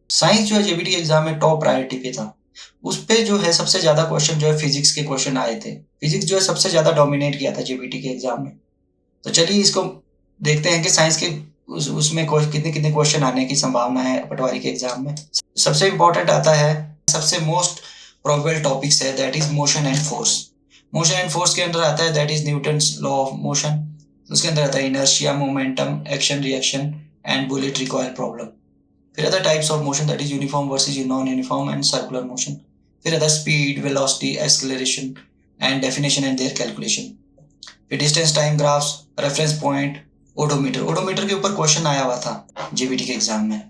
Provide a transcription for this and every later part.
Science जो है JBT exam में टॉप प्रायोरिटी पे था। उस पे जो है सबसे ज्यादा क्वेश्चन जो है फिजिक्स के क्वेश्चन आए थे। फिजिक्स जो है सबसे ज्यादा डोमिनेट किया था जेबीटी के एग्जाम में। तो चलिए इसको देखते हैं कि साइंस के उसमें कितने कितने क्वेश्चन आने की संभावना है पटवारी के एग्जाम में। सबसे इम्पोर्टेंट आता है, सबसे मोस्ट प्रोबेबल टॉपिक्स है, that is motion and force. Motion and force के अंदर आता है that is Newton's law of motion. उसके अंदर आता है inertia, momentum, action reaction and bullet recoil problem. फिर आता है types of motion, that is uniform versus non uniform and circular motion. फिर आता है speed, velocity, acceleration and definition and their calculation. फिर distance, time graphs, reference point, odometer. Odometer के ऊपर question आया हुआ था जेबीटी के एग्जाम में।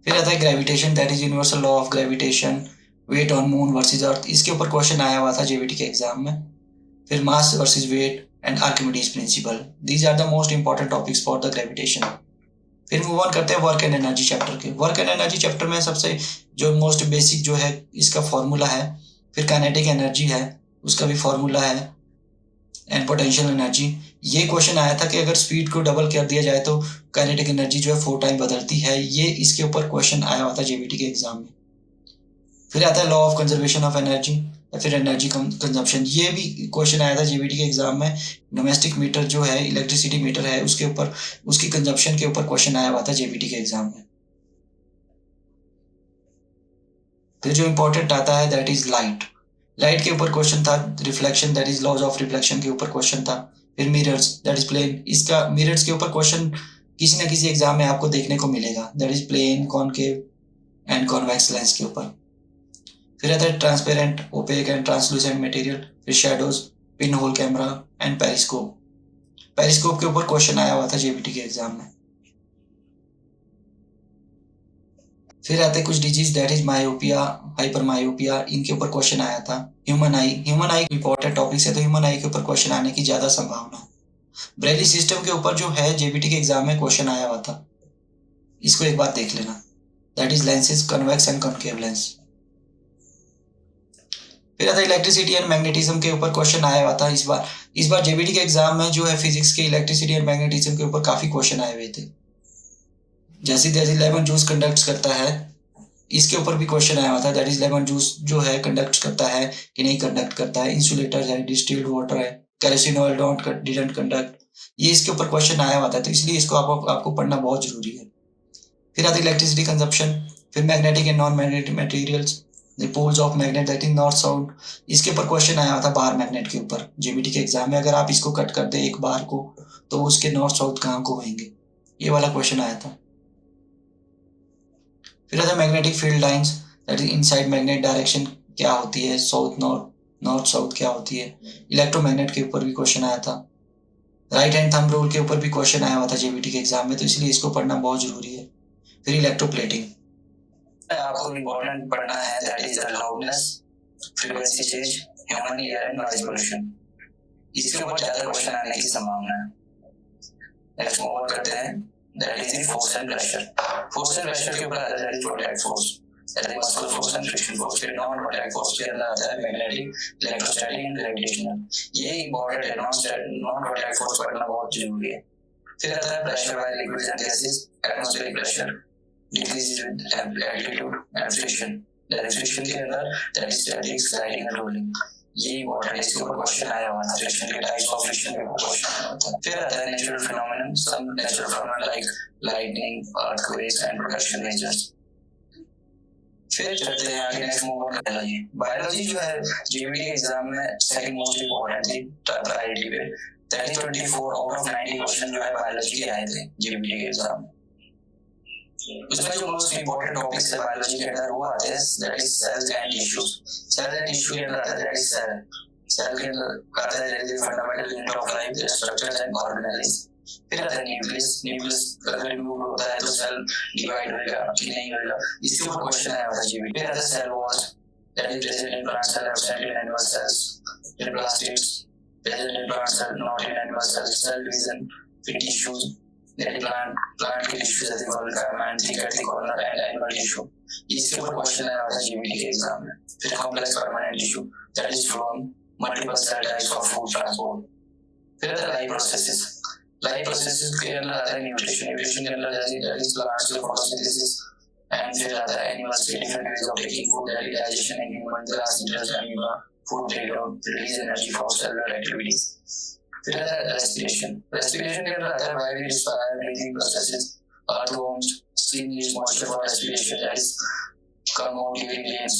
फिर आता है gravitation, that is universal law of gravitation, weight on moon versus earth. इसके ऊपर क्वेश्चन आया हुआ था जेबीटी के एग्जाम में। फिर mass versus weight and Archimedes principle. These are the most important topics for the gravitation. फिर मूव ऑन करते हैं वर्क एंड एनर्जी चैप्टर के। वर्क एंड एनर्जी चैप्टर में सबसे जो मोस्ट बेसिक जो है इसका फॉर्मूला है। फिर काइनेटिक एनर्जी है, उसका भी फॉर्मूला है, एंड पोटेंशियल एनर्जी। ये क्वेश्चन आया था कि अगर स्पीड को डबल कर दिया जाए तो काइनेटिक एनर्जी जो है 4 टाइम बदलती है। ये इसके ऊपर क्वेश्चन आया हुआ था जेबीटी के एग्जाम में। फिर आता है law of conservation of energy या फिर एनर्जी कंजम्पशन। ये भी क्वेश्चन आया था जेबीटी के एग्जाम में। डोमेस्टिक मीटर जो है, इलेक्ट्रिसिटी मीटर है, उसके ऊपर उसकी कंजम्पशन के ऊपर क्वेश्चन आया हुआ था जेबीटी के एग्जाम में। फिर जो इंपॉर्टेंट आता है दैट इज लाइट। लाइट के ऊपर क्वेश्चन था। Reflection, that is laws of reflection के ऊपर क्वेश्चन था। फिर मिरर्स, दैट इज प्लेन। इसका मिरर्स के ऊपर क्वेश्चन किसी ना किसी एग्जाम में आपको देखने को मिलेगा, that is plane, concave and convex lens के ऊपर। फिर आता है transparent, opaque and translucent material. फिर shadows, pinhole camera and periscope. Periscope के ऊपर क्वेश्चन आया हुआ था जेबीटी के एग्जाम में। फिर आते हैं कुछ disease, that is myopia, hyper myopia. इनके ऊपर क्वेश्चन आया था। ह्यूमन आई इंपॉर्टेंट टॉपिक है, तो ह्यूमन आई के ऊपर क्वेश्चन आने की ज्यादा संभावना है। ब्रेली सिस्टम के ऊपर जो है जेबीटी के एग्जाम में क्वेश्चन आया हुआ था, इसको एक बार देख लेना, that is lenses, convex and concave lens. फिर आता है इलेक्ट्रिसिटी एंड मैग्नेटिज्म के ऊपर क्वेश्चन आया हुआ था इस बार जेबीटी के एग्जाम में जो है फिजिक्स के इलेक्ट्रिसिटी एंड मैग्नेटिज्म के ऊपर काफी क्वेश्चन आए हुए थे। जैसे लेमन जूस कंडक्ट करता है, इसके ऊपर भी क्वेश्चन आया हुआ था, दैट इज लेमन जूस जो है कंडक्ट करता है कि नहीं कंडक्ट करता है। इंसुलेटर है, डिस्टिल्ड वाटर है, केरोसिन ऑयल डिडंट कंडक्ट। ये इसके ऊपर क्वेश्चन आया हुआ था, तो इसलिए इसको आपको पढ़ना बहुत जरूरी है। फिर आती है इलेक्ट्रिसिटी कंजप्शन। फिर magnetic and non magnetic materials, the poles of magnet, that is north south. इसके ऊपर क्वेश्चन आया हुआ था बार मैग्नेट के ऊपर जेबीटी के एग्जाम में। अगर आप इसको कट कर दे एक बार को तो उसके नॉर्थ साउथ कहाँ को होंगे, ये वाला क्वेश्चन आया था। फिर आता है magnetic field lines, that is inside magnet direction क्या होती है, साउथ नॉर्थ, नॉर्थ साउथ क्या होती है। इलेक्ट्रोमैग्नेट के ऊपर भी क्वेश्चन आया था। राइट हैंड थंब रूल के ऊपर भी क्वेश्चन आया हुआ था जेबीटी के एग्जाम में, तो इसलिए इसको पढ़ना बहुत जरूरी है। फिर इलेक्ट्रोप्लेटिंग आपको इम्पोर्टेंट पढ़ना है, that is the loudness, frequency change, human air and noise pollution. इसके ऊपर ज्यादा क्वेश्चन आने की संभावना है। नेक्स्ट मूव ऑन करते हैं, that is the force and pressure. Force and pressure के ऊपर आता है that is contact force, that is muscular force and friction force. फिर नॉन कॉन्टैक्ट फोर्स के अंदर आता है मैग्नेटिक, इलेक्ट्रोस्टैटिक एंड ग्रेविटेशनल। ये इंपॉर्टेंट है, नॉन कॉन्टैक्ट फोर्स पढ़ना बहुत जरूरी है। फिर आता है pressure by liquids and gases, atmospheric pressure decreases with altitude and friction. The friction के अंदर that is static, sliding and rolling. ये important है, इसके ऊपर क्वेश्चन आया हुआ था। फ्रिक्शन के टाइप्स ऑफ फ्रिक्शन के ऊपर क्वेश्चन आया हुआ था। फिर आता है natural phenomenon, some natural phenomenon like lightning, earthquakes and production measures. फिर चलते हैं आगे, next move on biology. Biology जो है जेबीटी के एग्जाम में सेकंड मोस्ट इंपॉर्टेंट थी प्रायोरिटी पे। That is 24 out of 90 question जो है बायोलॉजी के आए थे जेबीटी के एग्जाम में। उसमें जो मोस्ट इंपॉर्टेंट टॉपिक्स है बायोलॉजी के अंदर वो आते हैं, that is cells and tissues. Cell and tissue के अंदर आता है दैट इज सेल। सेल के अंदर आता है that is fundamental unit of life, their structures and organelles. फिर आता है न्यूक्लियस। न्यूक्लियस अगर रिमूव होता है तो सेल डिवाइड होगा कि नहीं होगा, इसके ऊपर क्वेश्चन आया था जीबी। फिर आता है cell wall, that is present in plant cell, absent in animal cells. फिर plastids, present in plant cell, not in animal cells. Cell division, फिर टिश्यूज, दैट प्लांट के टिश्यूज आते हैं, corner, thick corner and animal tissue. इसके ऊपर question आया था GBT के एग्जाम में। फिर complex permanent tissue, that is phloem, multiple cell types of food transport. फिर आता है लाइफ प्रोसेसेस, लाइफ प्रोसेसेस के अंदर आता है न्यूट्रिशन, न्यूट्रिशन के अंदर जैसे प्लांट्स के फोटोसिंथेसिस, एंड फिर आता है एनिमल्स के different ways of taking food, digestion in human, grass interest animal, food breakdown, release energy from cellular activities. फिर आता है रेस्पिरेशन, रेस्पिरेशन के अंदर आता है why we respire, breathing processes, earthworms, sea needs moisture for respiration, that is come out during rains,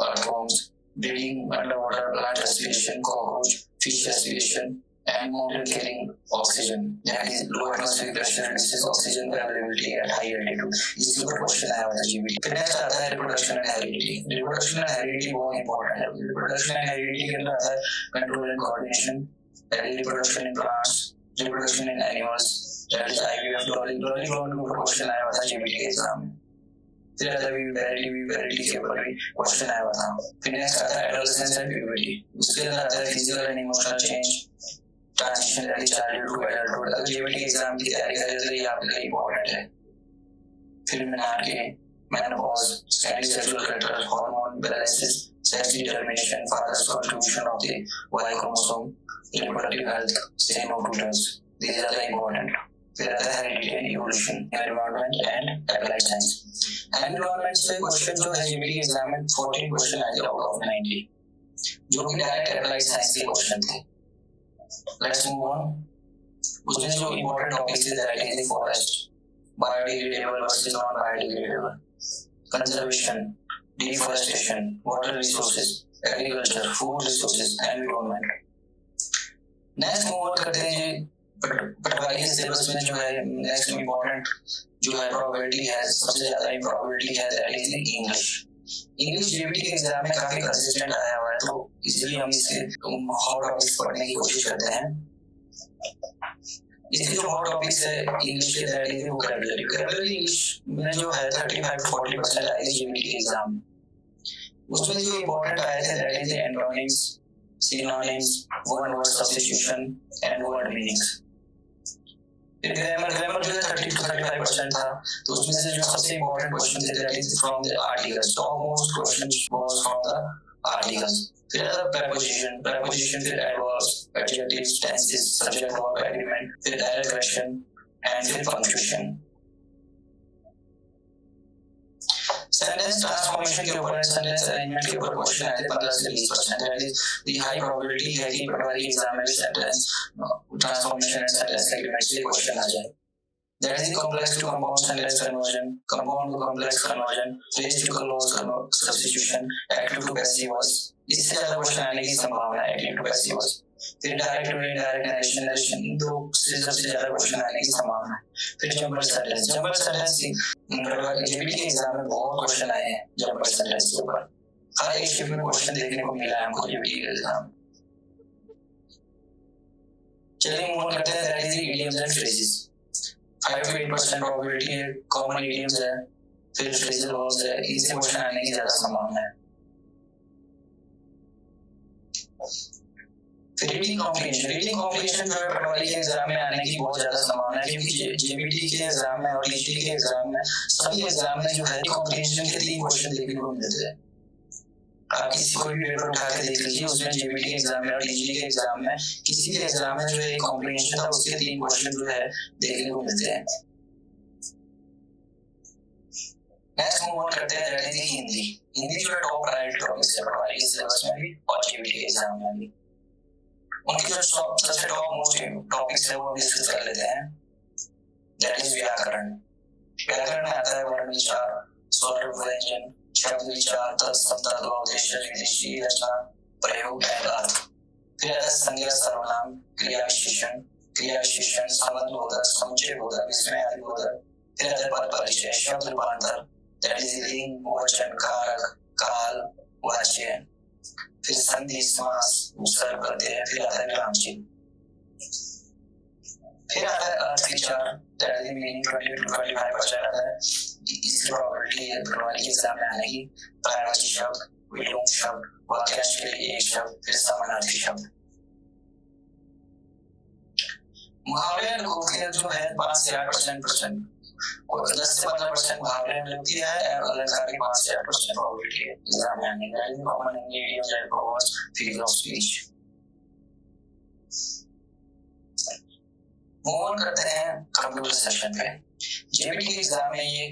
earthworms, breeding underwater, plant respiration, cockroach, fish respiration, and mountain carrying oxygen, that is low atmospheric pressure reduces oxygen availability at high altitude. इसके ऊपर question आया हुआ GBT। फिर next आता है reproduction and heredity. Reproduction and heredity बहुत important है। Reproduction and heredity के अंदर आता है control and coordination, that is reproduction in plants, reproduction in animals, that is IVF, Dolly Gordon का क्वेश्चन आया हुआ था GBT के एग्जाम में। फिर आता है विविडिटी के ऊपर भी क्वेश्चन आया हुआ था। फिर नेक्स्ट आता है एडोलेसेंस एंड प्यूबर्टी, उसके अंदर आता है physical and emotional change, transition that is childhood to adulthood. अगर GBT एग्जाम की तैयारी कर रहे हो तो ये आपके लिए इंपॉर्टेंट है। फिर menarche, menopause, secondary sexual character, hormone balances, sex determination, father's contribution of the Y chromosome, reproductive health, say no to drugs. These are the important. फिर आता है heredity and evolution, environment and applied science. Environment से question जो है GBT exam में 14 question आए थे out of 90, जो कि डायरेक्ट अप्लाइड साइंस के क्वेश्चन थे। Let's move on. उसमें जो important topics थे that is the forest, biodegradable versus non-biodegradable, conservation, deforestation, water resources, agriculture, food resources, environment. Next move on करते हैं जी पटवारी के सिलेबस में जो है नेक्स्ट इंपॉर्टेंट जो है प्रोबेबिलिटी है, सबसे ज्यादा प्रोबेबिलिटी है that is English. English GBT के एग्जाम में काफी कंसिस्टेंट आया हुआ है, तो इसलिए हम इसके हॉट टॉपिक्स पढ़ने की कोशिश करते हैं। इसके जो हॉट टॉपिक्स है इंग्लिश के that is vocabulary. Vocabulary English में जो है 35 to 40% आई GBT के एग्जाम में। उसमें जो इंपॉर्टेंट आए थे that is antonyms, synonyms, one word substitution and word meanings। फिर ग्रामर जो है 30 to 35% था, तो उसमें से जो सबसे इम्पोर्टेंट क्वेश्चन थे that is from the articles, top most question was from the articles. फिर आता है preposition, फिर adverbs, adjectives, tenses, subject verb agreement, फिर direct question and फिर punctuation। सेंटेंस ट्रांसफॉर्मेशन के ऊपर, सेंटेंस अरेंजमेंट के ऊपर क्वेश्चन आए थे 15 से 20%। That is the high probability है कि पटवारी एग्जाम में sentence transformation and sentence agreement से क्वेश्चन आ जाए। That is complex to compound sentence conversion, compound to complex conversion, phrase to clause substitution, active to passive voice. इससे ज्यादा question आने की संभावना है एक्टिव टू पैसिव वॉइस। फिर डायरेक्ट और इनडायरेक्ट नरेशन, इन दो से सबसे ज्यादा क्वेश्चन आने की संभावना है। फिर जंबल सेंटेंस GBT के एग्जाम में बहुत क्वेश्चन आए हैं जंबल सेंटेंस के ऊपर, हर एक शिफ्ट में क्वेश्चन देखने को मिला है हमको GBT के एग्जाम। चलिए मूव ऑन करते हैं that is idioms and phrases. 5 to 8% probability है, कॉमन इडियम्स है, फिर फ्रेजल वर्ब्स है, इनसे क्वेश्चन आने की ज्यादा संभावना है। रीडिंग कॉम्प्रिहेंशन जो है पटवारी के एग्जाम में आने की बहुत ज्यादा संभावना है, क्योंकि GBT के एग्जाम में और TGT के एग्जाम में, सभी एग्जाम में जो है कॉम्प्रिहेंशन के 3 क्वेश्चन देखने को मिलते हैं। आप किसी कोई भी पेपर उठा के देख लीजिए, उसमें GBT के एग्जाम में और TGT के एग्जाम में, किसी भी एग्जाम में जो है कॉम्प्रिहेंशन था उसके 3 क्वेश्चन जो है देखने को मिलते हैं। नेक्स्ट मूव ऑन करते हैं दैट इज हिंदी जो है टॉप प्रायोरिटी टॉपिक है पटवारी के सिलेबस में भी और GBT के एग्जाम में भी। उनके जो सबसे टॉप मोस्ट टॉपिक्स है वो डिस्कस कर लेते हैं। दैट इज व्याकरण। व्याकरण में आता है वर्ण विचार, स्वर व्यंजन, शब्द विचार, तत्सम उद्देश्य, विदेशी रचना, प्रयोग एवं अर्थ। फिर आता है संज्ञा सर्वनाम, क्रिया विशेषण, संबंध बोधक, समुच्चय बोधक, विस्मय आदि बोधक। फिर आता है पद परिचय, शब्द रूपांतर, दैट इज लिंग, वचन, कारक, काल, वाच्य। फिर संधि, समास, उपसर्ग प्रत्यय, फिर आता है विराम चिन्ह। फिर आता है अर्थ विचार, दैट इज मीनिंग 20 to 25% आता है। इसकी प्रोबेबिलिटी है पटवारी के एग्जाम में आने की। पर्यायवाची शब्द, विलोम शब्द, वाक्यांश के लिए एक शब्द, फिर समानार्थी शब्द। मुहावरे लोकक्रिया जो है 5 से 8% और 10 से 15% मुहावरे में होती है, अलंकार की 5 से 8% प्रोबेबिलिटी है एग्जाम में आने की। Common ingredients and proverbs, figure of speech. Move on करते हैं कंप्यूटर सेक्शन पे। जेबीटी के एग्जाम में ये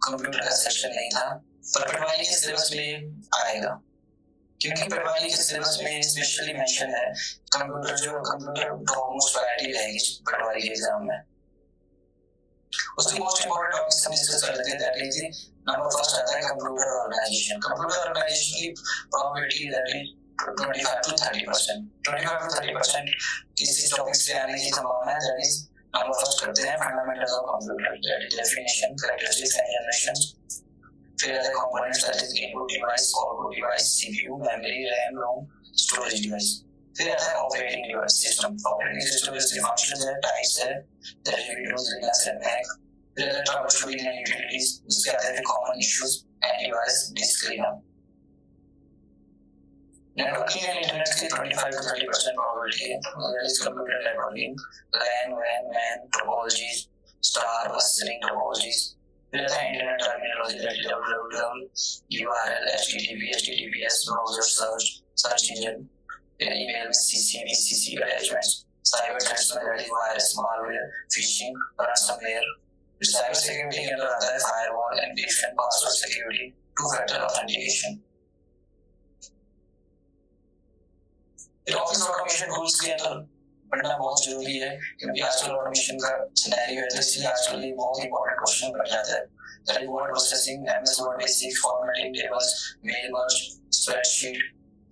कंप्यूटर का सेक्शन नहीं था, पर पटवारी के सिलेबस में ये आएगा, क्योंकि पटवारी के सिलेबस में स्पेशली मेंशन है कंप्यूटर मोस्ट वैरायटी रहेगी पटवारी के एग्जाम में। उसकी मोस्ट इंपॉर्टेंट टॉपिक्स हम डिस्कस कर लेते हैं। दैट इज नंबर फर्स्ट आता है कंप्यूटर ऑर्गेनाइजेशन। कंप्यूटर ऑर्गेनाइजेशन की probability that is 25 to 30%। 25 to 30% किसी टॉपिक से आने की संभावना है। दैट इज नंबर फर्स्ट करते हैं fundamentals of computer, that is definition, characteristics and generation. फिर आता है components, that is input device, output device, CPU, memory, RAM, ROM, storage device. फिर आता है operating device system. Operating system इसके functions है, टाइप्स है, that is Windows, Linux and Mac. फिर आता है ट्रबलशूटिंग एंड यूटिलिटीज, उसके आते हैं common issues, antivirus, disk cleanup. Networking and internet की 25 to 30% प्रोबेबिलिटी है। That is computer networking, LAN, WAN, MAN topologies, star bus ring topologies. फिर आता है internet terminology, that is www, URL, HTTP, HTTPS, browser search, search engine. Email, CC, VCC attachments. Cyber threats में that is virus, malware, phishing, ransomware. Cyber security के अंदर आता है firewall, encryption, password security, two factor authentication. Office automation tools के अंदर पढ़ना बहुत जरूरी है, क्योंकि आजकल ऑटोमेशन का सिनेरियो है, तो इसलिए आजकल ये बहुत इंपॉर्टेंट क्वेश्चन बन जाता है। That is word processing, MS Word basic, formatting tables, mail merge, spreadsheet,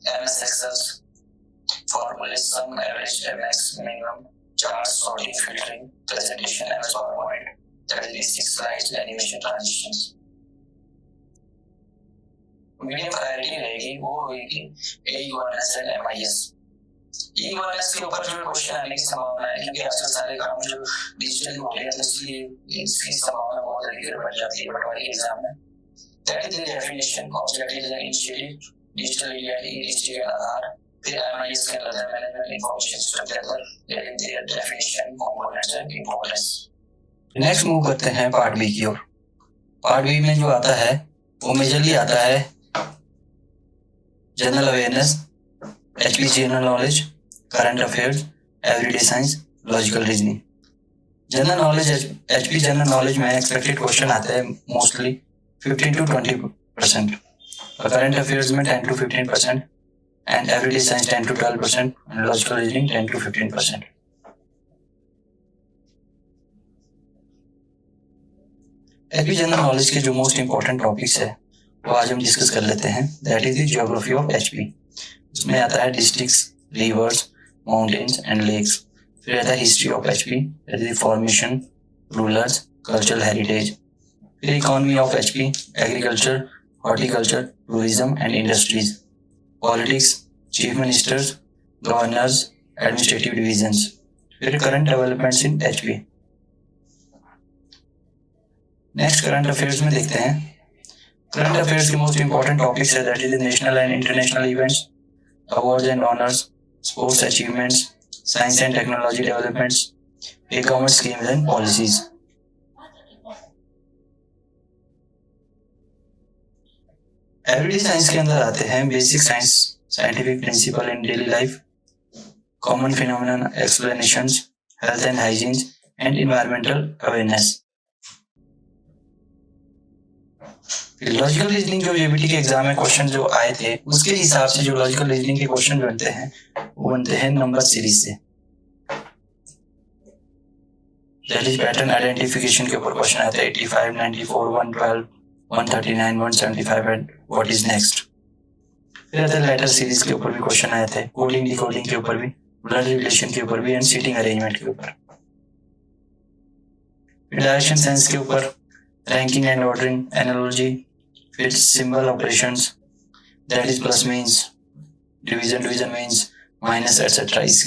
MS Excel, फॉर्मूले, sum, average, MX, minimum, chart, sorting, filtering, presentation, MS PowerPoint, that is basic slides, animation, transitions. Medium priority रहेगी वो होगी E-governance and MIS। E-governance के ऊपर जो question आने की संभावना है, क्योंकि आजकल सारे काम जो डिजिटल हो रहे हैं, इसलिए इसकी संभावना बहुत अधिक बढ़ जाती है पटवारी के एग्जाम में। That is the definition, objectives and initiative, digital India की डिजिटल आधार। फिर MIS के अंदर मैनेजमेंट इंफॉर्मेशन सिस्टम के अंदर their definition, components and importance. Next move करते हैं पार्ट बी की ओर। पार्ट बी में जो आता है वो मेजरली आता है general awareness, HP general knowledge, current affairs, everyday science, logical reasoning. General knowledge, HP general knowledge में एक्सपेक्टेड क्वेश्चन आते हैं मोस्टली 15 to 20%, और करंट अफेयर्स में 10 to 15%, and everyday science 10 to 12%, and logical reasoning 10 to 15%। HP general knowledge के जो most important topics है वो आज हम डिस्कस कर लेते हैं। That is the geography of HP। उसमें आता है districts, rivers, mountains and lakes. फिर आता है history of HP, that is formation, rulers, cultural heritage. फिर economy of HP, agriculture, horticulture, tourism and industries. Politics, chief ministers, governors, administrative divisions. फिर current developments in HP। Next current affairs में देखते हैं। Current affairs के most important topics है, that is national and international events, awards and honours, sports achievements, science and technology developments, government schemes and policies. Everyday science के अंदर आते हैं basic science, scientific principle in daily life, common phenomena explanations, health and hygiene and environmental awareness. Logical reasoning जो JBT के exam में question जो आए थे, उसके हिसाब से जो लॉजिकल रीजनिंग के क्वेश्चन बनते हैं वो बनते हैं नंबर सीरीज से। दैट इज पैटर्न आइडेंटिफिकेशन के ऊपर क्वेश्चन आते हैं 85, 94, 112, 139, 175 एंड व्हाट इज नेक्स्ट। फिर आता है लेटर सीरीज के ऊपर भी क्वेश्चन आए थे, कोडिंग डिकोडिंग के ऊपर भी, ब्लड रिलेशन के ऊपर भी, एंड सीटिंग अरेंजमेंट के ऊपर। डायरेक्शन सेंस के ऊपर रैंकिंग एंड ऑर्डरिंग, एनालॉजी, फिर symbol operations, that is plus means, division means, minus etcetera. इस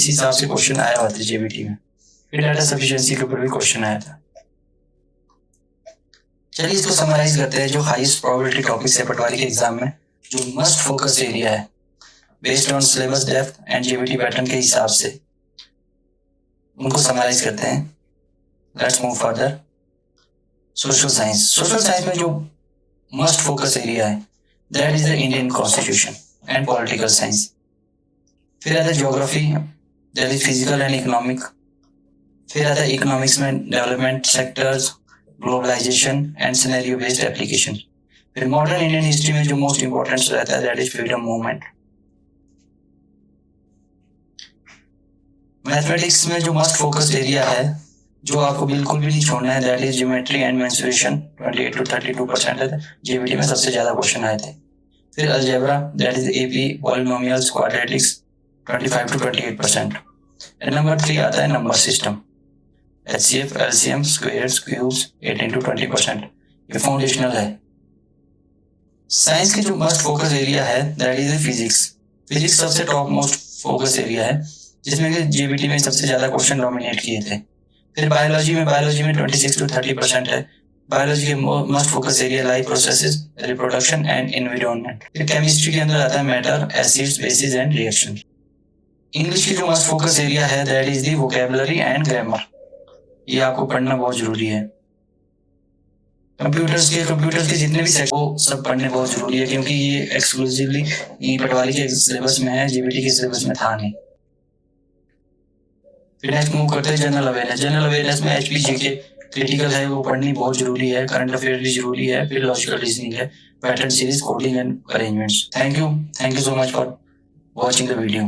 हिसाब से क्वेश्चन आया हुआ था जेबीटी में। फिर डाटा सफिशिएंसी के ऊपर भी क्वेश्चन आया था। चलिए इसको समराइज करते हैं। जो हाईएस्ट प्रोबेबिलिटी टॉपिक्स है पटवारी के एग्जाम में, जो मस्ट फोकस एरिया है based on syllabus depth and JBT pattern के हिसाब से, उनको समराइज करते हैं। Let's move further. Social science. Social science में जो मस्ट फोकस एरिया है that is the Indian constitution and political science. फिर आता है geography, that is physical and economic, फिर आता है इकोनॉमिक्स में development sectors, globalization and scenario based application. फिर मॉडर्न इंडियन हिस्ट्री में जो मोस्ट इंपॉर्टेंट रहता है that is freedom movement. Mathematics में जो मस्ट फोकस एरिया है जो आपको बिल्कुल भी नहीं छोड़ना है that is geometry and mensuration, 28 to 32% है, जेबीटी में सबसे ज्यादा क्वेश्चन आए थे। फिर algebra that is AP, polynomials, quadratics, 25 to 28%। And number 3 आता है number system, HCF, LCM, squares, cubes, 18 to 20%। ये फाउंडेशनल है। साइंस के जो मस्ट फोकस एरिया है दैट इज फिजिक्स। फिजिक्स सबसे टॉप मोस्ट फोकस एरिया है जिसमें कि जेबीटी में सबसे ज्यादा क्वेश्चन डोमिनेट किए थे। फिर बायोलॉजी में 26 to 30% है। बायोलॉजी के must focus area life processes, reproduction and environment. फिर केमिस्ट्री के अंदर आता है matter, acids, basis and reaction. English की जो मस्ट फोकस एरिया है that is the vocabulary and grammar. ये आपको पढ़ना बहुत जरूरी है। कंप्यूटर्स के जितने भी सेक्शन वो सब पढ़ने बहुत जरूरी है क्योंकि ये एक्सक्लूसिवली पटवारी के सिलेबस में है, जीबीटी के सिलेबस में था नहीं। फिर नेक्स्ट मूव करते हैं जनरल अवेयरनेस। जनरल अवेयरनेस में एचपी जीके क्रिटिकल है, वो पढ़नी बहुत जरूरी है। करंट अफेयर भी जरूरी है। फिर लॉजिकल रीजनिंग है, pattern series, coding and arrangements. Thank you so much for watching the video.